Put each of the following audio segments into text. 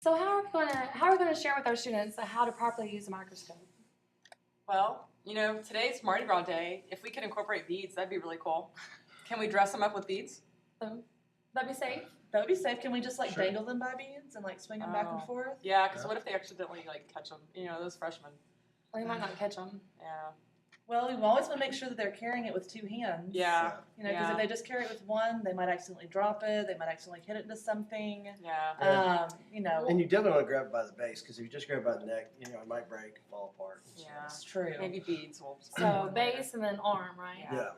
So how are we gonna share with our students how to properly use a microscope? Well, today's Mardi Gras Day. If we could incorporate beads, that'd be really cool. Can we dress them up with beads? That'd be safe. That would be safe. Can we just Sure. dangle them by beads and swing them back and forth? Yeah, because what if they accidentally catch them? Those freshmen. Well, you might not catch them. Yeah. Well, we always want to make sure that they're carrying it with 2 hands. Yeah. Because if they just carry it with one, they might accidentally drop it. They might accidentally hit it into something. Yeah. And you definitely want to grab it by the base, because if you just grab it by the neck, it might break and fall apart. Yeah. It's true. Maybe beads will. So base and then arm, right? Yeah.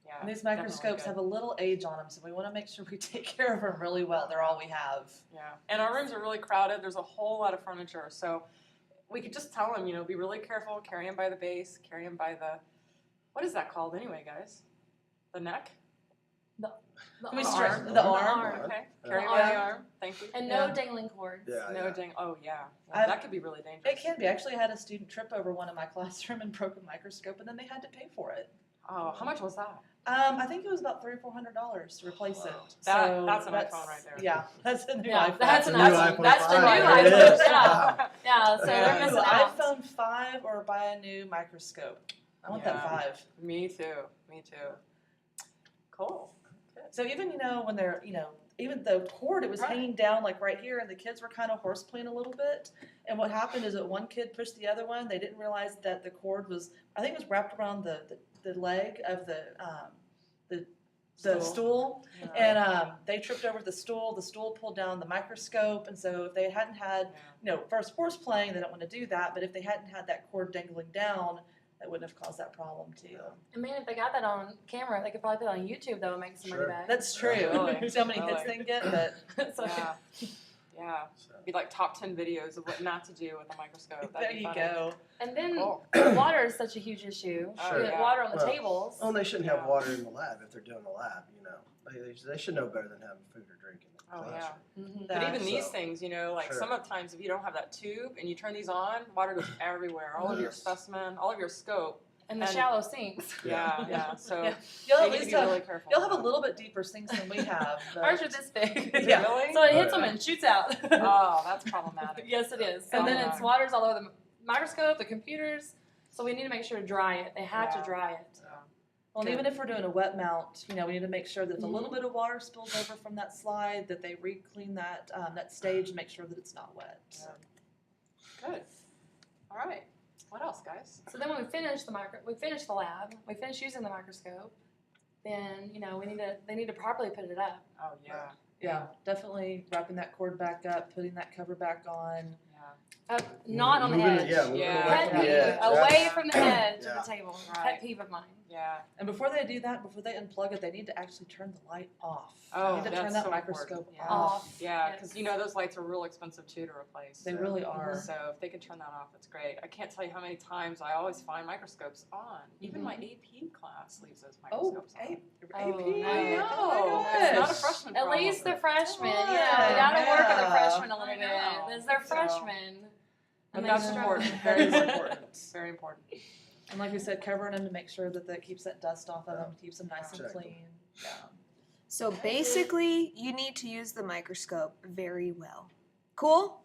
Yeah. And these microscopes have a little age on them, so we want to make sure we take care of them really well. They're all we have. Yeah. And our rooms are really crowded. There's a whole lot of furniture, so we could just tell them, be really careful. Carry them by the base. Carry them by the. What is that called anyway, guys? The neck? The Can we arm. stretch the arm? Okay. Yeah. Carry it by the arm. Thank you. And no dangling cords. Yeah. No dang. Oh, yeah. That could be really dangerous. It can be. I actually had a student trip over one in my classroom and broke a microscope, and then they had to pay for it. Oh, how much was that? I think it was about $300 or $400 to replace it. That's an iPhone right there. Yeah, that's a new Yeah, iPhone. that's an New iPhone. iPhone That's the 5. new There it iPhone. is. Yeah. Wow. Yeah. So they're Yeah. missing Ooh, out. iPhone 5 or buy a new microscope. I want that Yeah. 5. Me too. Cool. So even when they're even the cord, it was Right. hanging down right here, and the kids were kind of horseplaying a little bit. And what happened is that one kid pushed the other one. They didn't realize that the cord was, I think it was wrapped around the leg of the stool. And they tripped over the stool. The stool pulled down the microscope, and so if they hadn't had, first horse playing, they don't want to do that. But if they hadn't had that cord dangling down, that wouldn't have caused that problem too. I mean, if they got that on camera, they could probably put it on YouTube though and make some money Sure. back. That's true. Really? See how many hits Really? they can get, but So, Yeah. So, Be like top 10 videos of what not to do with a microscope. That'd there be you funny. go. And then Cool. water is such a huge issue. Sure. You get Yeah. water on the Well, tables. Oh, and they shouldn't have water in the lab if they're doing the lab, They should know better than having food or drink in the Oh, yeah. classroom. Mhm. But even these So- things, Sure. sometimes if you don't have that tube and you turn these on, water goes everywhere. All of your Yes. specimen, all of your scope. And the and- shallow sinks. Yeah. So Yeah. You'll they at need to least be have really careful. you'll have a little bit deeper sinks than we have. but- Ours are this big. Yeah. Really? So it hits Oh, them yeah. and shoots out. Oh, that's problematic. Yes, it is. Oh, And then yeah. it's water's all over the microscope, the computers. So we need to make sure to dry it. They have Yeah. to dry it. Well, and even if we're doing a wet mount, we need to make sure that if a Mhm. little bit of water spills over from that slide, that they re-clean that stage and make sure that it's not wet. Yeah. Good. All right. What else, guys? So then when we finish the lab, we finish using the microscope, then they need to properly put it up. Oh, yeah. Yeah, definitely wrapping that cord back up, putting that cover back on. Up, not on the Moving edge. Yeah, moving Yeah. away Pet from the peeve, edge. away from the edge Yeah. of the table. Right. Pet peeve of mine. Yeah. And before they do that, before they unplug it, they need to actually turn the light off. Oh, they need to turn that's that so microscope important. Yeah. off. Yeah, Yes. because those lights are real expensive too to replace. They really are. So if they can turn that off, it's great. I can't tell you how many times I always find microscopes on. Even my AP class leaves those Oh, microscopes on. AP. Oh, I no. I Oh know. my It's not a gosh. freshman At problem. least the freshmen, Come we on, gotta work on the yeah. freshmen a I little know. bit. It's their So- freshmen. But And that's they important. struggle. Very important. Very important. And like we said, covering them to make sure that keeps that dust off of them, keeps them nice and Check. clean. Yeah. So basically, you need to use the microscope very well. Cool?